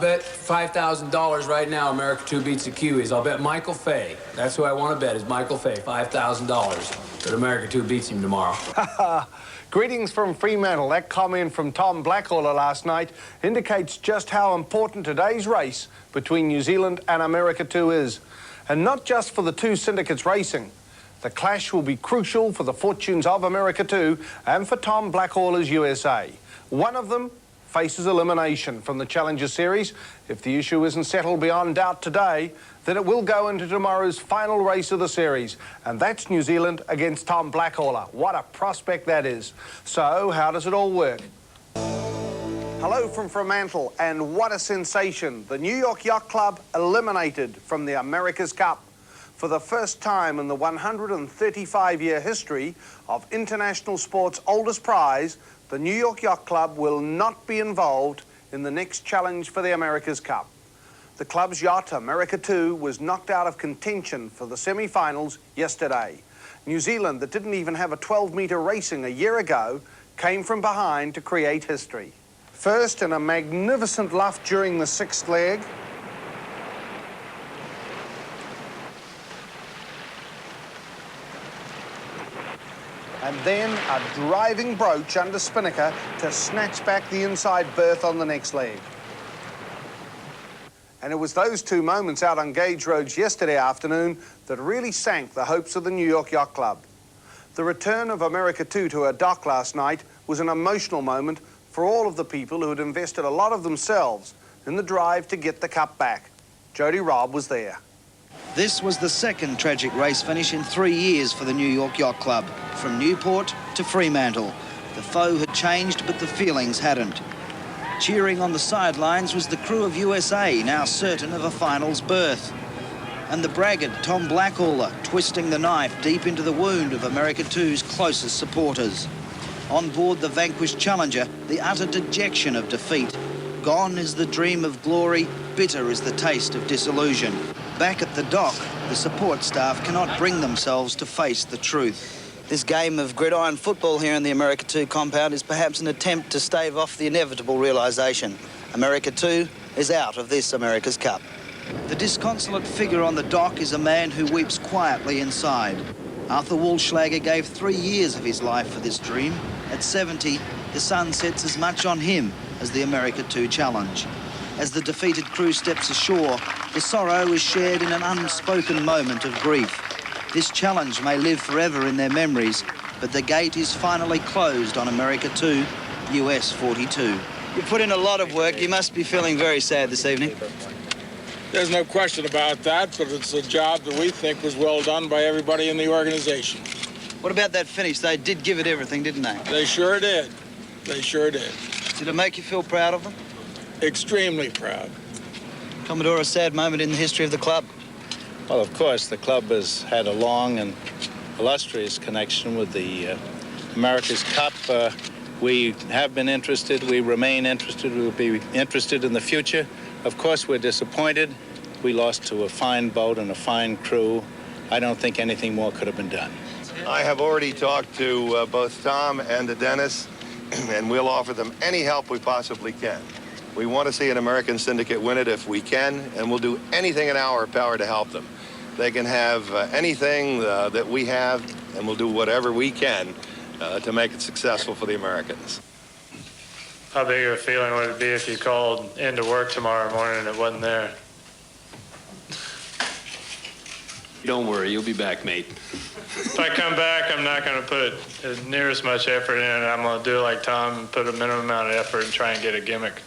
bet $5,000 right now America 2 beats the Kiwis. I'll bet Michael Fay. That's who I want to bet, is Michael Fay, $5,000 that America 2 beats him tomorrow. Greetings from Fremantle. That comment from Tom Blackaller last night indicates just how important today's race between New Zealand and America 2 is. And not just for the two syndicates racing. The clash will be crucial for the fortunes of America 2 and for Tom Blackaller's USA. One of them faces elimination from the Challenger Series. If the issue isn't settled beyond doubt today, then it will go into tomorrow's final race of the series, and that's New Zealand against Tom Blackaller. What a prospect that is. So, how does it all work? Hello from Fremantle, and what a sensation. The New York Yacht Club eliminated from the America's Cup. For the first time in the 135-year history of international sport's oldest prize, the New York Yacht Club will not be involved in the next challenge for the America's Cup. The club's yacht, America 2, was knocked out of contention for the semi-finals yesterday. New Zealand, that didn't even have a 12-metre racing a year ago, came from behind to create history. First, in a magnificent luff during the sixth leg, and then a driving broach under spinnaker to snatch back the inside berth on the next leg. And it was those two moments out on Gage Roads yesterday afternoon that really sank the hopes of the New York Yacht Club. The return of America 2 to her dock last night was an emotional moment for all of the people who had invested a lot of themselves in the drive to get the cup back. Jody Robb was there. This was the second tragic race finish in 3 years for the New York Yacht Club, from Newport to Fremantle. The foe had changed, but the feelings hadn't. Cheering on the sidelines was the crew of USA, now certain of a finals berth. And the braggart Tom Blackaller, twisting the knife deep into the wound of America 2's closest supporters. On board the vanquished Challenger, the utter dejection of defeat. Gone is the dream of glory, bitter is the taste of disillusion. Back at the dock, the support staff cannot bring themselves to face the truth. This game of gridiron football here in the America 2 compound is perhaps an attempt to stave off the inevitable realisation. America 2 is out of this America's Cup. The disconsolate figure on the dock is a man who weeps quietly inside. Arthur Walschlager gave 3 years of his life for this dream. At 70, the sun sets as much on him as the America 2 challenge. As the defeated crew steps ashore, the sorrow is shared in an unspoken moment of grief. This challenge may live forever in their memories, but the gate is finally closed on America 2, US 42. You put in a lot of work. You must be feeling very sad this evening. There's no question about that, but it's a job that we think was well done by everybody in the organization. What about that finish? They did give it everything, didn't they? They sure did. They sure did. Did it make you feel proud of them? Extremely proud. Commodore, a sad moment in the history of the club. Well, of course, the club has had a long and illustrious connection with the America's Cup. We have been interested, we remain interested, we will be interested in the future. Of course, we're disappointed. We lost to a fine boat and a fine crew. I don't think anything more could have been done. I have already talked to both Tom and to Dennis, and we'll offer them any help we possibly can. We want to see an American syndicate win it if we can, and we'll do anything in our power to help them. They can have anything that we have, and we'll do whatever we can to make it successful for the Americans. How big of a feeling would it be if you called into work tomorrow morning and it wasn't there? Don't worry, you'll be back, mate. If I come back, I'm not going to put near as much effort in it. I'm going to do it like Tom and put a minimum amount of effort and try and get a gimmick.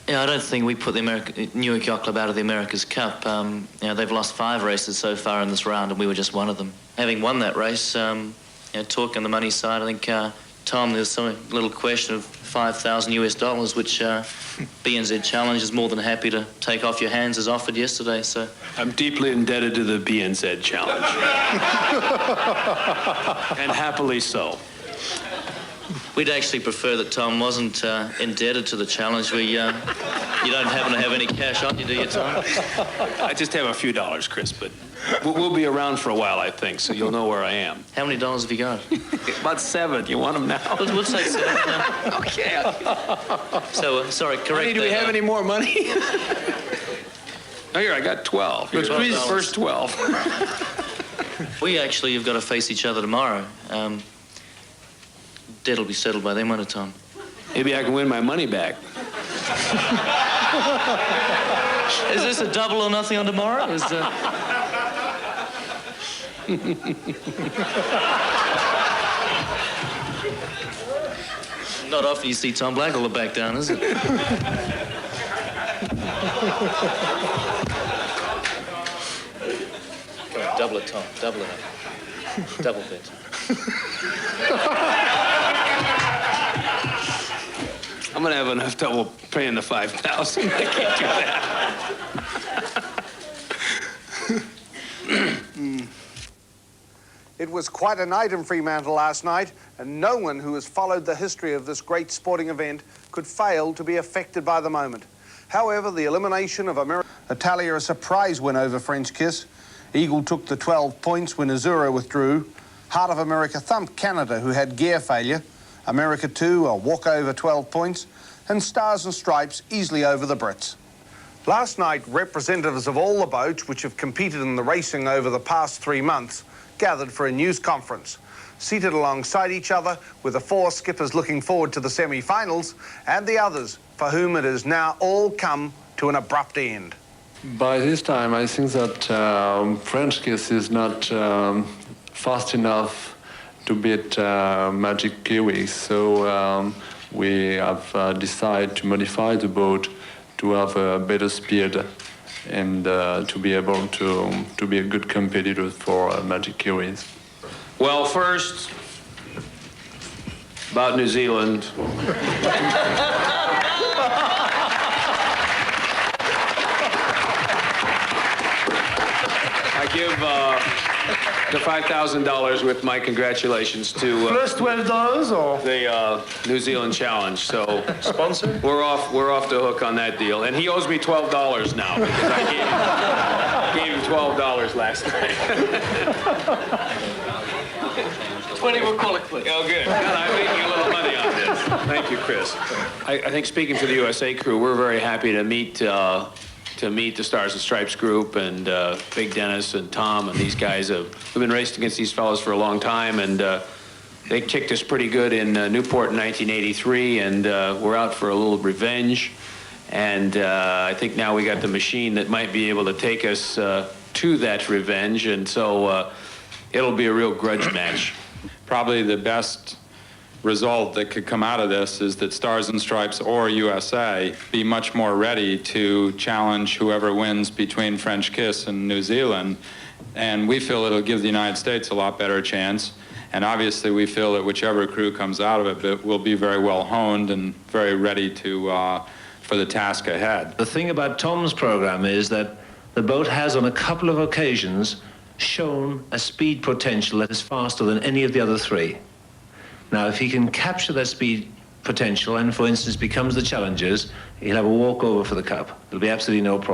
Yeah, I don't think we put the New York Yacht Club out of the America's Cup. They've lost 5 races so far in this round, and we were just one of them. Having won that race, talk on the money side, I think, Tom, there's some little question of $5,000 US, which BNZ Challenge is more than happy to take off your hands as offered yesterday, so... I'm deeply indebted to the BNZ Challenge. And happily so. We'd actually prefer that Tom wasn't indebted to the challenge. You don't happen to have any cash on you, do you, Tom? I just have a few dollars, Chris, but we'll be around for a while, I think, so you'll know where I am. How many dollars have you got? About 7. You want them now? We'll say 7. No. Okay. So, sorry, correct. Honey, do we have any more money? Oh, here, I got 12. Here's the first 12. We actually have got to face each other tomorrow. Debt will be settled by then, won't it, Tom? Maybe I can win my money back. Is this a double or nothing on tomorrow? Not often you see Tom Blackaller back down, is it? Come on, double it, Tom. Double it up. Double bet. I'm going to have enough trouble paying the 5,000. I can't do that. It was quite a night in Fremantle last night, and no one who has followed the history of this great sporting event could fail to be affected by the moment. However, the elimination of America... Italia a surprise win over French Kiss. Eagle took the 12 points when Azura withdrew. Heart of America thumped Canada, who had gear failure. America 2, a walkover 12 points. And Stars and Stripes easily over the Brits. Last night, representatives of all the boats which have competed in the racing over the past 3 months gathered for a news conference. Seated alongside each other were the 4 skippers looking forward to the semi-finals and the others for whom it has now all come to an abrupt end. By this time, I think that French Kiss is not fast enough to beat Magic Kiwi, so we have decided to modify the boat to have a better speed and to be able to be a good competitor for Magic Kiwis. Well, first, about New Zealand. I give the $5,000 with my congratulations to Plus $12 or? the New Zealand Challenge. So Sponsor? we're off the hook on that deal, and he owes me $12 now because I gave him $12 last night. 20, we'll call it quits. Oh, good. I'm making a little money on this. Thank you, Chris. I think speaking for the USA crew, we're very happy to meet the Stars and Stripes group and Big Dennis and Tom and these guys have been racing against these fellows for a long time, and they kicked us pretty good in Newport in 1983, and we're out for a little revenge. And I think now we got the machine that might be able to take us to that revenge, and so it'll be a real grudge match. Probably the best result that could come out of this is that Stars and Stripes or USA be much more ready to challenge whoever wins between French Kiss and New Zealand. And we feel it'll give the United States a lot better chance. And obviously we feel that whichever crew comes out of it will be very well honed and very ready to for the task ahead. The thing about Tom's program is that the boat has on a couple of occasions shown a speed potential that is faster than any of the other 3. Now, if he can capture that speed potential and, for instance, becomes the challengers, he'll have a walkover for the Cup. There'll be absolutely no problem.